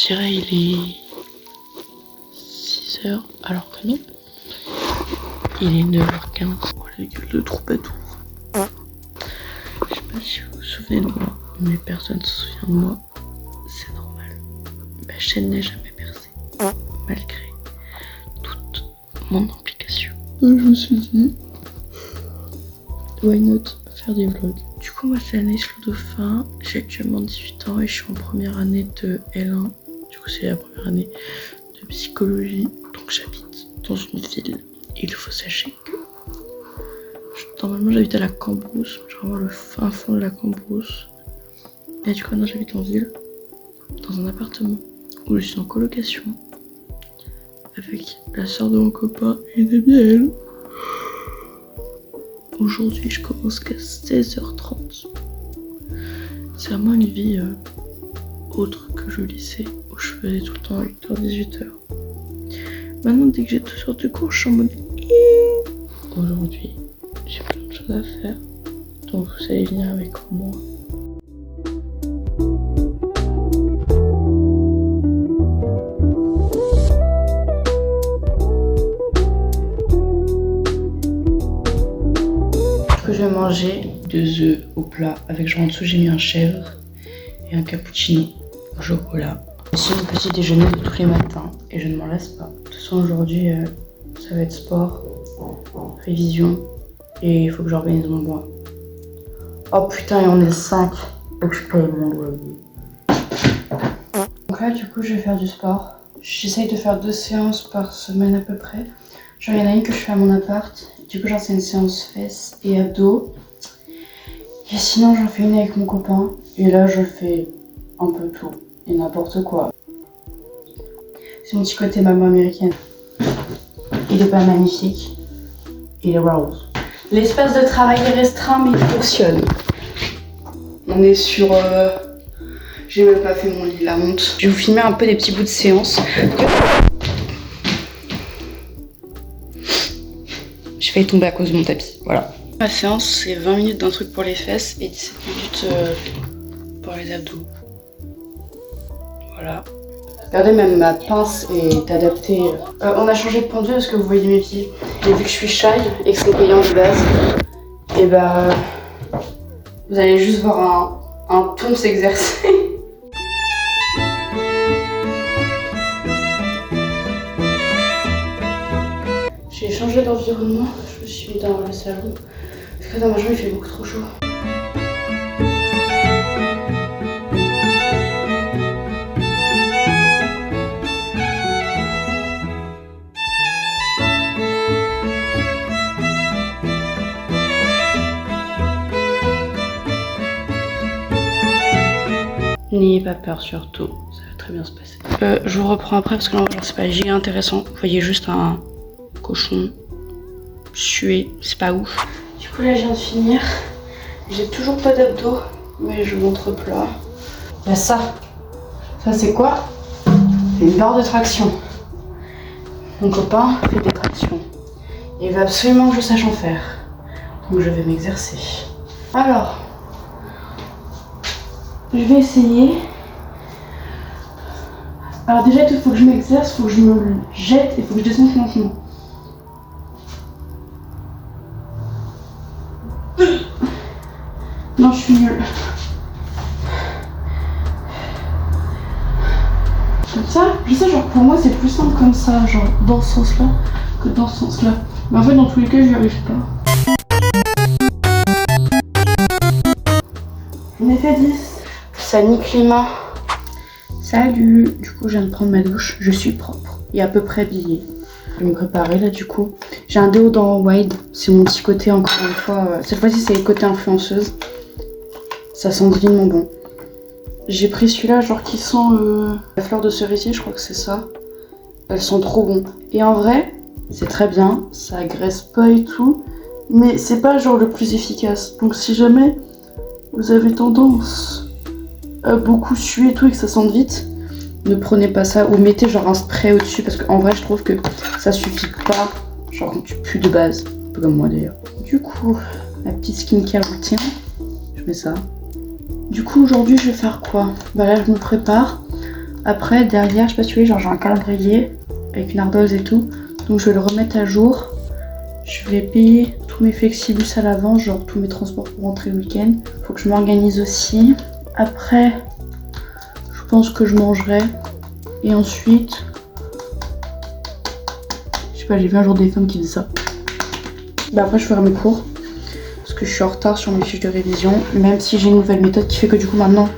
dirait il est 6h alors que non. Il est 9h15. Oh la gueule de troubadour. Je sais pas si vous vous souvenez de moi, mais personne se souvient de moi. C'est normal. Ma chaîne n'est jamais percée. Malgré toute mon implication. Je me suis dit, why not faire des vlogs. Du coup, moi c'est Anaïs Dauphin. J'ai actuellement 18 ans et je suis en première année de L1. Du coup, c'est la première année de psychologie. Donc j'habite dans une ville. Il faut sachez que normalement j'habite à la Cambrousse, genre le fin fond de la Cambrousse. Et du coup maintenant j'habite en ville, dans un appartement où je suis en colocation avec la soeur de mon copain et une amie à elle. Aujourd'hui je commence qu'à 16h30. C'est vraiment une vie autre que je lycée où je faisais tout le temps 8h-18h. Maintenant dès que j'ai toutes sortes de cours je suis en mode aujourd'hui j'ai plein de choses à faire, donc vous allez venir avec moi. Du coup je vais manger 2 œufs au plat avec genre en dessous j'ai mis un chèvre et un cappuccino au chocolat. C'est mon petit déjeuner de tous les matins et je ne m'en lasse pas. De toute façon aujourd'hui ça va être sport, révision. Et il faut que j'organise mon mois. Oh putain, et on est 5. Faut que je paye mon loyer. Donc là, du coup, je vais faire du sport. J'essaye de faire 2 séances par semaine à peu près. Genre, il y en a une que je fais à mon appart. Du coup, genre, c'est une séance fesses et abdos. Et sinon, j'en fais une avec mon copain. Et là, je fais un peu tout. Et n'importe quoi. C'est mon petit côté maman américaine. Il est pas magnifique. Il est rose. L'espace de travail est restreint mais il fonctionne. On est sur... J'ai même pas fait mon lit, la honte. Je vais vous filmer un peu des petits bouts de séance. J'ai failli tomber à cause de mon tapis, voilà. Ma séance c'est 20 minutes d'un truc pour les fesses et 17 minutes pour les abdos. Voilà. Regardez, même ma pince est adaptée. On a changé de pendule parce que vous voyez mes pieds. Et vu que je suis shy et que c'est payant de base, et bah vous allez juste voir un ton s'exercer. J'ai changé d'environnement, je me suis mis dans le salon. Parce que dans ma chambre il fait beaucoup trop chaud. N'ayez pas peur surtout, ça va très bien se passer. Je vous reprends après parce que là c'est pas giga intéressant. Vous voyez juste un cochon suer, c'est pas ouf. Du coup là je viens de finir. J'ai toujours pas d'abdos, mais je montre plat. Il y a ça. Ça c'est quoi? C'est une barre de traction. Mon copain fait des tractions. Il veut absolument que je sache en faire. Donc je vais m'exercer. Alors. Je vais essayer. Alors déjà il faut que je m'exerce, il faut que je me jette et il faut que je descende lentement. Non, je suis nulle. Comme ça, je sais, genre pour moi c'est plus simple comme ça, genre dans ce sens là que dans ce sens là. Mais en fait dans tous les cas je n'y arrive pas. On est fait 10. Ça nique les mains. Salut. Du coup je viens de prendre ma douche, je suis propre et à peu près habillée. Je vais me préparer là du coup. J'ai un déodorant Wild, c'est mon petit côté encore une fois. Cette fois-ci c'est le côté influenceuse. Ça sent divinement bon. J'ai pris celui-là genre qui sent la fleur de cerisier, je crois que c'est ça. Elles sont trop bon. Et en vrai, c'est très bien, ça agresse pas et tout. Mais c'est pas genre le plus efficace. Donc si jamais vous avez tendance à beaucoup suer et tout et que ça sente vite, ne prenez pas ça ou mettez genre un spray au-dessus parce qu'en vrai je trouve que ça suffit pas, genre quand tu pues de base, un peu comme moi d'ailleurs. Du coup, la petite skincare routine, je mets ça. Du coup aujourd'hui je vais faire quoi? Bah là je me prépare Après, derrière, je sais pas si tu vois, genre j'ai un calendrier avec une ardoise et tout. Donc je vais le remettre à jour. Je vais payer tous mes flexibus à l'avance, genre tous mes transports pour rentrer le week-end. Faut que je m'organise aussi. Après, je pense que je mangerai. Et ensuite, je sais pas, j'ai vu un jour des femmes qui faisaient ça. Bah après, je ferai mes cours. Parce que je suis en retard sur mes fiches de révision. Même si j'ai une nouvelle méthode qui fait que du coup maintenant,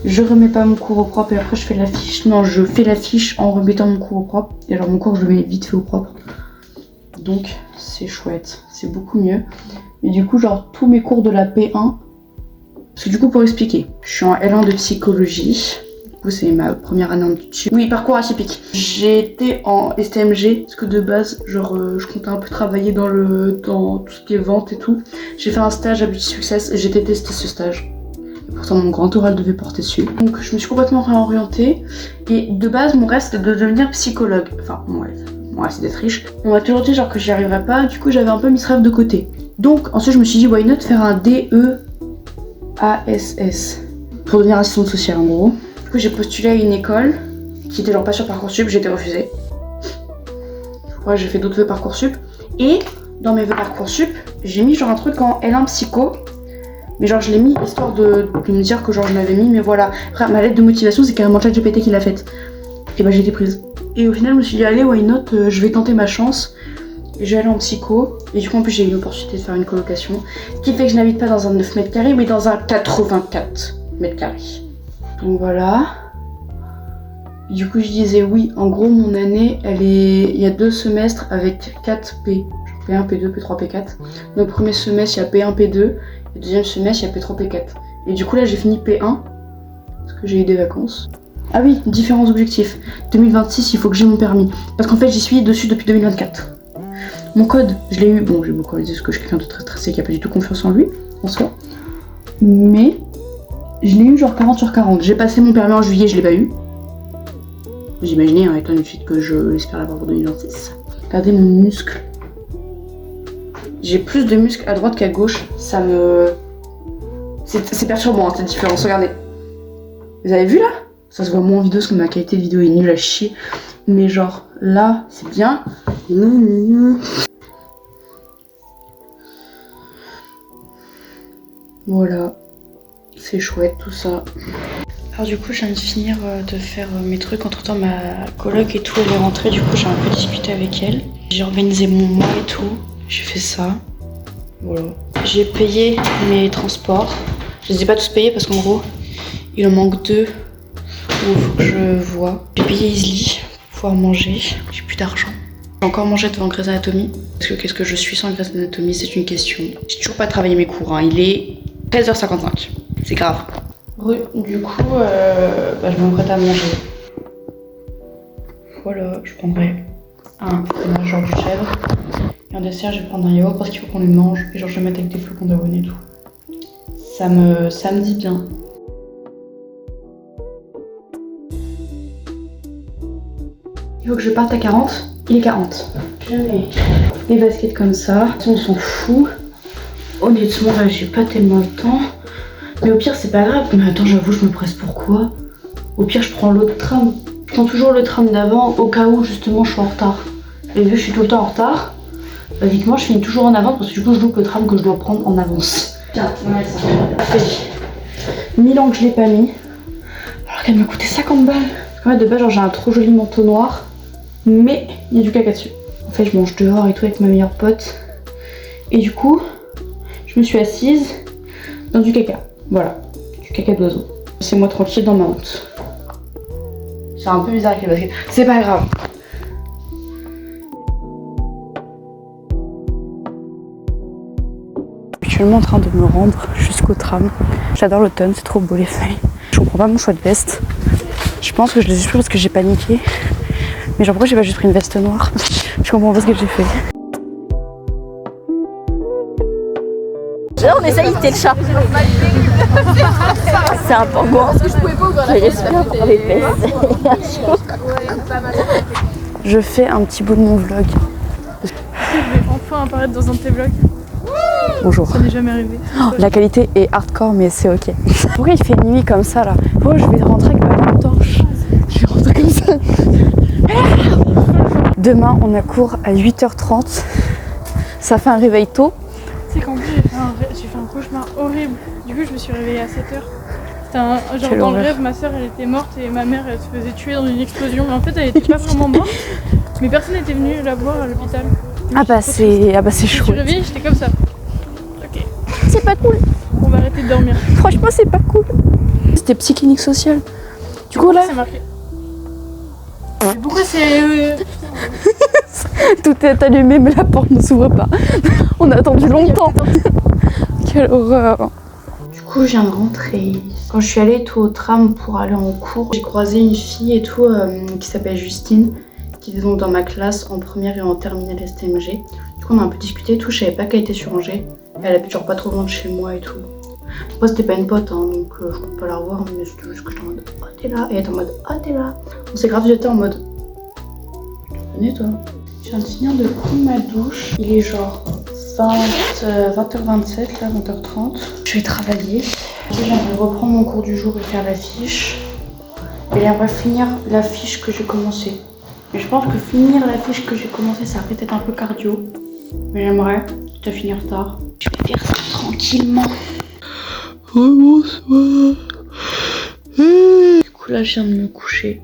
je remets pas mon cours au propre et après je fais la fiche. Non, je fais la fiche en remettant mon cours au propre. Et alors mon cours, je le mets vite fait au propre. Donc c'est chouette, c'est beaucoup mieux. Mais du coup, genre tous mes cours de la P1, parce que du coup, pour expliquer, je suis en L1 de psychologie. Du coup, c'est ma première année en études. Oui, parcours atypique. J'ai été en STMG parce que de base, genre, je comptais un peu travailler dans tout ce qui est vente et tout. J'ai fait un stage à Beauty Success et j'ai détesté ce stage. Et pourtant, mon grand oral devait porter dessus. Donc, je me suis complètement réorientée. Et de base, mon rêve, c'était de devenir psychologue. Enfin, mon rêve. Mon rêve, c'est d'être riche. On m'a toujours dit genre que j'y arriverais pas. Du coup, j'avais un peu mis ce rêve de côté. Donc, ensuite, je me suis dit, why not faire un DEASS pour devenir assistante sociale en gros. Du coup, j'ai postulé à une école qui était genre pas sur Parcoursup, j'ai été refusée. Ouais, j'ai fait d'autres vœux Parcoursup. Et dans mes vœux Parcoursup, j'ai mis genre un truc en L1 psycho. Mais genre, je l'ai mis histoire de me dire que genre je l'avais mis, mais voilà. Après, ma lettre de motivation, c'est carrément ChatGPT qui l'a faite. Et bah, j'ai été prise. Et au final, je me suis dit, allez, why not, je vais tenter ma chance. Et je vais aller en psycho. Et du coup, en plus, j'ai eu l'opportunité de faire une colocation. Ce qui fait que je n'habite pas dans un 9 mètres carrés, mais dans un 84 mètres carrés. Donc voilà. Du coup, je disais oui. En gros, mon année, il y a 2 semestres avec 4 P. Genre P1, P2, P3, P4. Donc, premier semestre, il y a P1, P2. Et deuxième semestre, il y a P3, P4. Et du coup, là, j'ai fini P1. Parce que j'ai eu des vacances. Ah oui, différents objectifs. 2026, il faut que j'ai mon permis. Parce qu'en fait, j'y suis dessus depuis 2024. Mon code, je l'ai eu. Bon, j'ai beaucoup réalisé parce que je suis quelqu'un de très stressé qui a pas du tout confiance en lui, en soi. Mais je l'ai eu genre 40 sur 40. J'ai passé mon permis en juillet, je l'ai pas eu. Vous imaginez, hein, étant une suite que j'espère l'avoir pour 2026. Regardez mon muscle. J'ai plus de muscles à droite qu'à gauche. Ça me... C'est perturbant, hein, cette différence. Regardez. Vous avez vu là? Ça se voit moins en vidéo parce que ma qualité de vidéo est nulle à chier. Mais genre, là, c'est bien. Voilà. C'est chouette tout ça. Alors du coup, je viens de finir de faire mes trucs. Entre temps, ma coloc et tout, elle est rentrée. Du coup, j'ai un peu discuté avec elle. J'ai organisé mon mois et tout. J'ai fait ça. Voilà. J'ai payé mes transports. Je les ai pas tous payés parce qu'en gros, il en manque 2 où il faut que je vois. J'ai payé Easily pour pouvoir manger. J'ai plus d'argent. J'ai encore mangé devant Grey's Anatomy. Parce que qu'est-ce que je suis sans Grey's Anatomy, c'est une question. J'ai toujours pas travaillé mes cours, hein. Il est 13h55. C'est grave. Du coup, je m'apprête à manger. Voilà, je prendrai un fromage genre du chèvre. Et en dessert, je vais prendre un yaourt parce qu'il faut qu'on le mange. Et genre, je vais mettre avec des flocons d'avoine et tout. Ça me dit bien. Il faut que je parte à 40. Il est 40. Je mets les baskets comme ça. On s'en fout. Honnêtement, là, j'ai pas tellement le temps. Mais au pire, c'est pas grave. Mais attends, j'avoue, je me presse pourquoi? Au pire, je prends l'autre tram. Je prends toujours le tram d'avant au cas où, justement, je suis en retard. Et vu que je suis tout le temps en retard, basiquement, je finis toujours en avant parce que du coup, je loupe le tram que je dois prendre en avance. Tiens, on va mettre ça. Parfait. 1000 ans que je l'ai pas mis. Alors qu'elle m'a coûté 50 balles. En fait, de base, genre, j'ai un trop joli manteau noir. Mais il y a du caca dessus. En fait, je mange dehors et tout avec ma meilleure pote. Et du coup, je me suis assise dans du caca. Voilà, du caca d'oiseau. Laissez-moi tranquille dans ma honte. C'est un peu bizarre avec les baskets. C'est pas grave. Je suis actuellement en train de me rendre jusqu'au tram. J'adore l'automne, c'est trop beau les feuilles. Je comprends pas mon choix de veste. Je pense que je les ai pris parce que j'ai paniqué. Mais genre pourquoi j'ai pas juste pris une veste noire? Je comprends pas ce que j'ai fait. Là on essaye d'éviter le chat. C'est un pangouin. Je respire par les fesses. Je fais un petit bout de mon vlog. Je vais enfin apparaître dans un de tes vlogs. Bonjour. Ça n'est jamais arrivé. Oh, la qualité est hardcore mais c'est ok. Pourquoi il fait nuit comme ça là? Pourquoi je vais rentrer avec ma lampe torche? Je comme ça. Demain, on a cours à 8h30. Ça fait un réveil tôt. Tu sais qu'en plus, j'ai fait un cauchemar horrible. Du coup, je me suis réveillée à 7h. Genre Quelle dans horreur. le rêve, ma soeur elle était morte et ma mère elle se faisait tuer dans une explosion. Mais en fait, elle était pas vraiment morte. Mais personne n'était venu la voir à l'hôpital. Ah bah c'est Je me suis chouette. réveillée, j'étais comme ça. Ok, C'est pas cool. on va arrêter de dormir. Franchement, c'est pas cool. C'était psy-clinique sociale. Du coup là, C'est marqué. Mais pourquoi c'est. tout est allumé, mais la porte ne s'ouvre pas. On a attendu longtemps. Quelle horreur. Du coup, je viens de rentrer. Quand je suis allée et tout au tram pour aller en cours, j'ai croisé une fille et tout qui s'appelle Justine, qui était donc dans ma classe en première et en terminale STMG. Du coup, on a un peu discuté et tout. Je savais pas qu'elle était sur Angers. Elle habite genre pas trop loin de chez moi et tout. Moi, c'était pas une pote, hein, donc je compte pas la revoir, mais c'était juste que j'étais en mode oh t'es là, et elle était en mode oh t'es là. On s'est grave jeté en mode venez toi. Je viens de finir de prendre ma douche. Il est genre 20h27, là 20h30. Je vais travailler. J'aimerais reprendre mon cours du jour et faire la fiche. Et j'aimerais finir la fiche que j'ai commencée. Mais je pense que finir la fiche que j'ai commencée, ça va peut-être un peu cardio. Mais j'aimerais, quitte à finir tard. Je vais faire ça tranquillement. Bonsoir. Du coup là je viens de me coucher.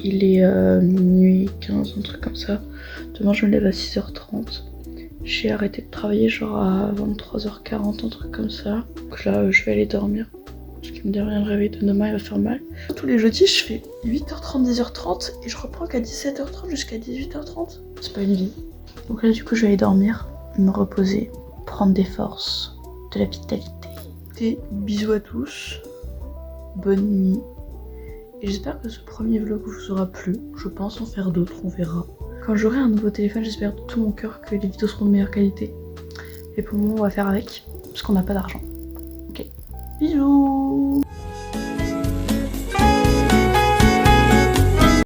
Il est minuit 15, un truc comme ça. Demain je me lève à 6h30. J'ai arrêté de travailler genre à 23h40, un truc comme ça. Donc là je vais aller dormir. Parce qu'il me dit rien, le réveil de demain il va faire mal. Tous les jeudis je fais 8h30, 10h30 et je reprends qu'à 17h30 jusqu'à 18h30. C'est pas une vie. Donc là du coup je vais aller dormir, me reposer, prendre des forces, de la vitalité. Des bisous à tous, bonne nuit. Et j'espère que ce premier vlog vous aura plu. Je pense en faire d'autres, on verra. Quand j'aurai un nouveau téléphone, j'espère de tout mon cœur que les vidéos seront de meilleure qualité. Et pour le moment, on va faire avec, parce qu'on n'a pas d'argent. Ok, bisous.